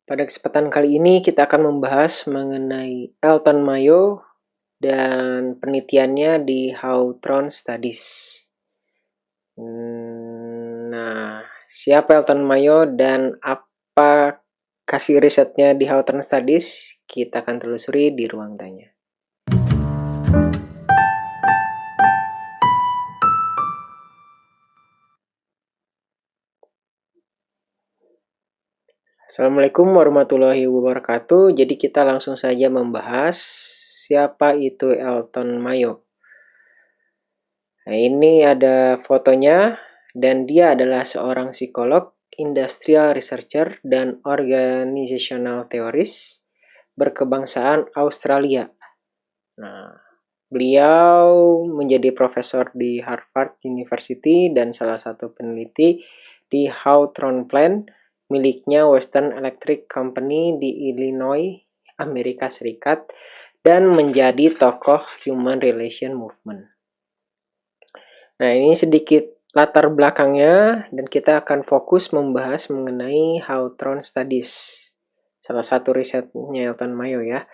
Pada kesempatan kali ini kita akan membahas mengenai Elton Mayo dan penelitiannya di Hawthorne Studies. Nah, siapa Elton Mayo dan apa kasih risetnya di Hawthorne Studies? Kita akan telusuri di ruang tanya. Assalamualaikum warahmatullahi wabarakatuh. Jadi kita langsung saja membahas siapa itu Elton Mayo. Nah, ini ada fotonya dan dia adalah seorang psikolog, industrial researcher, dan organizational theorist berkebangsaan Australia. Nah, beliau menjadi profesor di Harvard University dan salah satu peneliti di Hawthorne Plant miliknya Western Electric Company di Illinois, Amerika Serikat, dan menjadi tokoh Human Relation Movement. Nah, ini sedikit latar belakangnya dan kita akan fokus membahas mengenai Hawthorne Studies, salah satu risetnya Elton Mayo ya.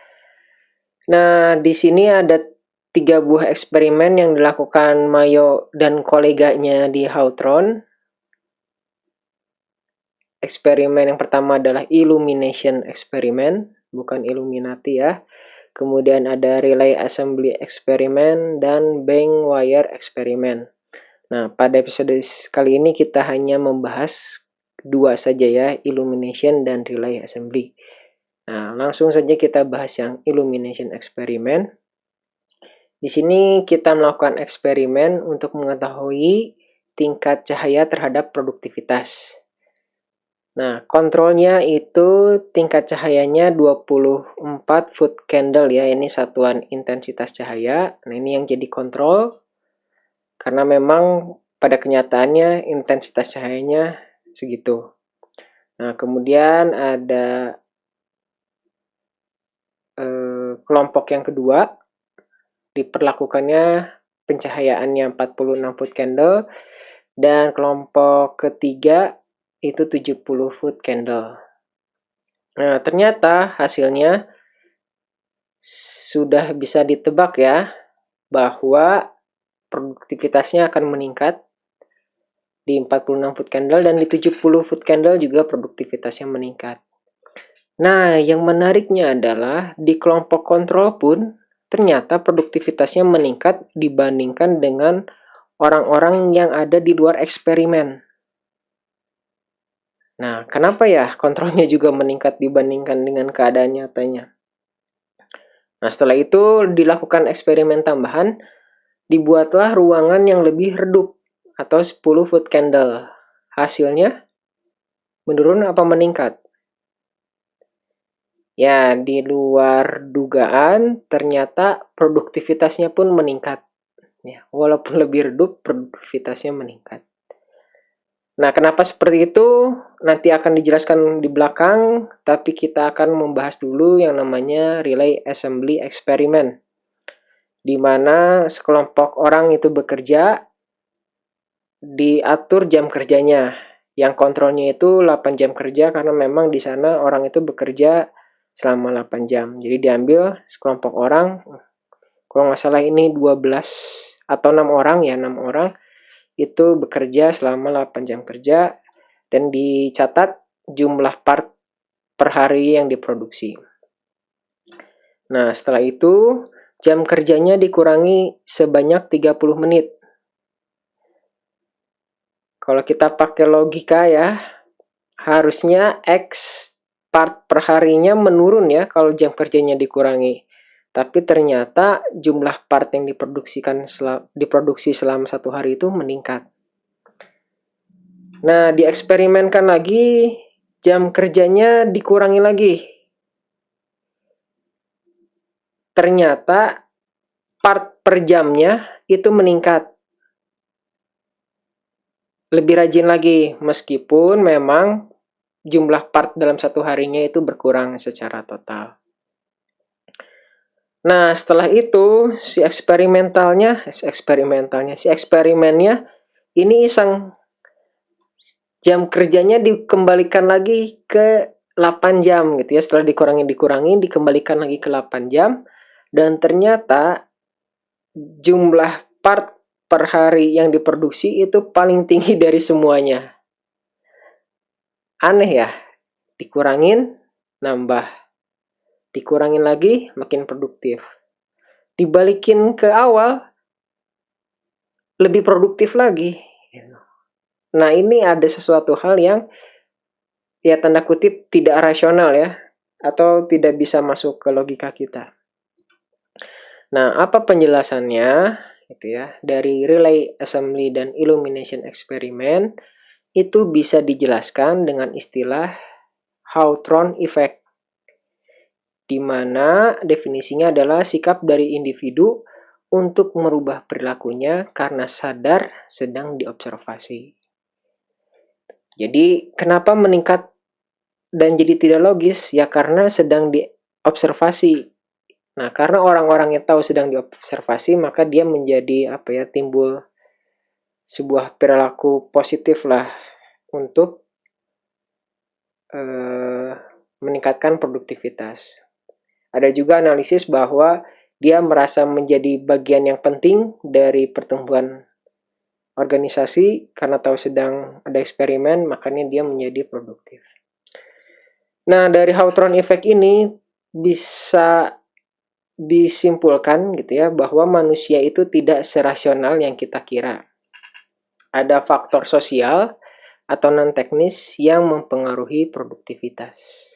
Nah, di sini ada 3 buah eksperimen yang dilakukan Mayo dan koleganya di Hawthorne. Eksperimen yang pertama adalah Illumination Experiment, bukan Illuminati ya. Kemudian ada Relay Assembly Experiment dan Bank Wire Experiment. Nah, pada episode kali ini kita hanya membahas 2 saja ya, Illumination dan Relay Assembly. Nah, langsung saja kita bahas yang Illumination Experiment. Di sini kita melakukan eksperimen untuk mengetahui tingkat cahaya terhadap produktivitas. Nah, kontrolnya itu tingkat cahayanya 24 foot candle ya, ini satuan intensitas cahaya. Nah, ini yang jadi kontrol. Karena memang pada kenyataannya intensitas cahayanya segitu. Nah, kemudian ada kelompok yang kedua, diperlakukannya pencahayaannya 46 foot candle, dan kelompok ketiga itu 70 foot candle. Nah, ternyata hasilnya sudah bisa ditebak ya, bahwa produktivitasnya akan meningkat di 46 foot candle dan di 70 foot candle juga produktivitasnya meningkat. Nah, yang menariknya adalah di kelompok kontrol pun ternyata produktivitasnya meningkat dibandingkan dengan orang-orang yang ada di luar eksperimen. Nah, kenapa ya kontrolnya juga meningkat dibandingkan dengan keadaan nyatanya? Nah, setelah itu dilakukan eksperimen tambahan, dibuatlah ruangan yang lebih redup atau 10 foot candle. Hasilnya menurun apa meningkat? Ya, di luar dugaan ternyata produktivitasnya pun meningkat. Ya, walaupun lebih redup, produktivitasnya meningkat. Nah, kenapa seperti itu? Nanti akan dijelaskan di belakang, tapi kita akan membahas dulu yang namanya Relay Assembly Experiment, di mana sekelompok orang itu bekerja, diatur jam kerjanya. Yang kontrolnya itu 8 jam kerja karena memang di sana orang itu bekerja selama 8 jam. Jadi diambil sekelompok orang, kalau nggak salah ini 12 atau 6 orang ya, 6 orang itu bekerja selama 8 jam kerja dan dicatat jumlah part per hari yang diproduksi. Nah, setelah itu jam kerjanya dikurangi sebanyak 30 menit. Kalau kita pakai logika ya, harusnya X part per harinya menurun ya kalau jam kerjanya dikurangi. Tapi ternyata jumlah part yang diproduksi selama 1 hari itu meningkat. Nah, dieksperimenkan lagi, jam kerjanya dikurangi lagi. Ternyata part per jamnya itu meningkat. Lebih rajin lagi, meskipun memang jumlah part dalam 1 harinya itu berkurang secara total. Nah, setelah itu si eksperimennya ini iseng. Jam kerjanya dikembalikan lagi ke 8 jam gitu ya. Setelah dikurangi dikembalikan lagi ke 8 jam dan ternyata jumlah part per hari yang diproduksi itu paling tinggi dari semuanya. Aneh ya, dikurangin, nambah. Dikurangin lagi, makin produktif. Dibalikin ke awal, lebih produktif lagi. Nah, ini ada sesuatu hal yang ya tanda kutip tidak rasional ya, atau tidak bisa masuk ke logika kita. Nah, apa penjelasannya? Gitu ya. Dari relay assembly dan illumination experiment itu bisa dijelaskan dengan istilah Hawthorne effect, di mana definisinya adalah sikap dari individu untuk merubah perilakunya karena sadar sedang diobservasi. Jadi, kenapa meningkat dan jadi tidak logis? Ya karena sedang diobservasi. Nah, karena orang-orang yang tahu sedang diobservasi, maka dia menjadi timbul sebuah perilaku positif lah untuk meningkatkan produktivitas. Ada juga analisis bahwa dia merasa menjadi bagian yang penting dari pertumbuhan organisasi karena tahu sedang ada eksperimen, makanya dia menjadi produktif. Nah, dari Hawthorne effect ini bisa disimpulkan gitu ya bahwa manusia itu tidak serasional yang kita kira. Ada faktor sosial atau non-teknis yang mempengaruhi produktivitas.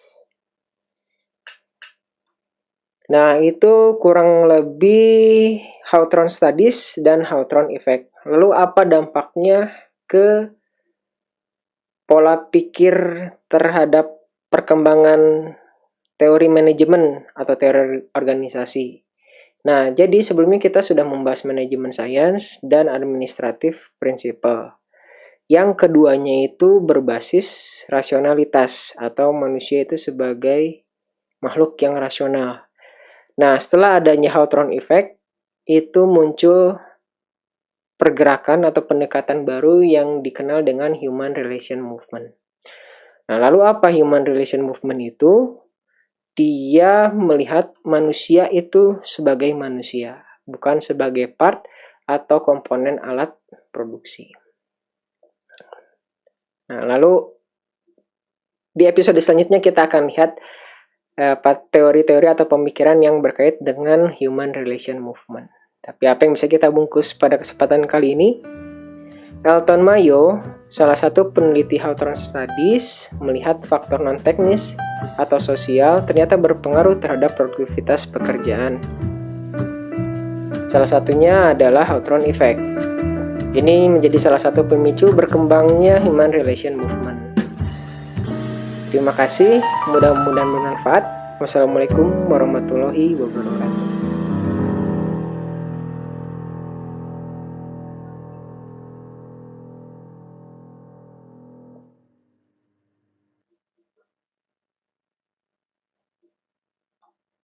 Nah, itu kurang lebih Hawthorne Studies dan Hawthorne Effect. Lalu apa dampaknya ke pola pikir terhadap perkembangan teori manajemen atau teori organisasi? Nah, jadi sebelumnya kita sudah membahas manajemen sains dan administratif prinsipal. Yang keduanya itu berbasis rasionalitas atau manusia itu sebagai makhluk yang rasional. Nah, setelah adanya Hawthorne effect, itu muncul pergerakan atau pendekatan baru yang dikenal dengan Human Relation Movement. Nah, lalu apa Human Relation Movement itu? Dia melihat manusia itu sebagai manusia, bukan sebagai part atau komponen alat produksi. Nah, lalu di episode selanjutnya kita akan lihat teori-teori atau pemikiran yang berkait dengan Human Relation Movement. Tapi apa yang bisa kita bungkus pada kesempatan kali ini? Elton Mayo, salah satu peneliti Hawthorne Studies, melihat faktor non-teknis atau sosial ternyata berpengaruh terhadap produktivitas pekerjaan. Salah satunya adalah Hawthorne effect. Ini menjadi salah satu pemicu berkembangnya Human Relation Movement. Terima kasih, mudah-mudahan bermanfaat. Wassalamualaikum warahmatullahi wabarakatuh.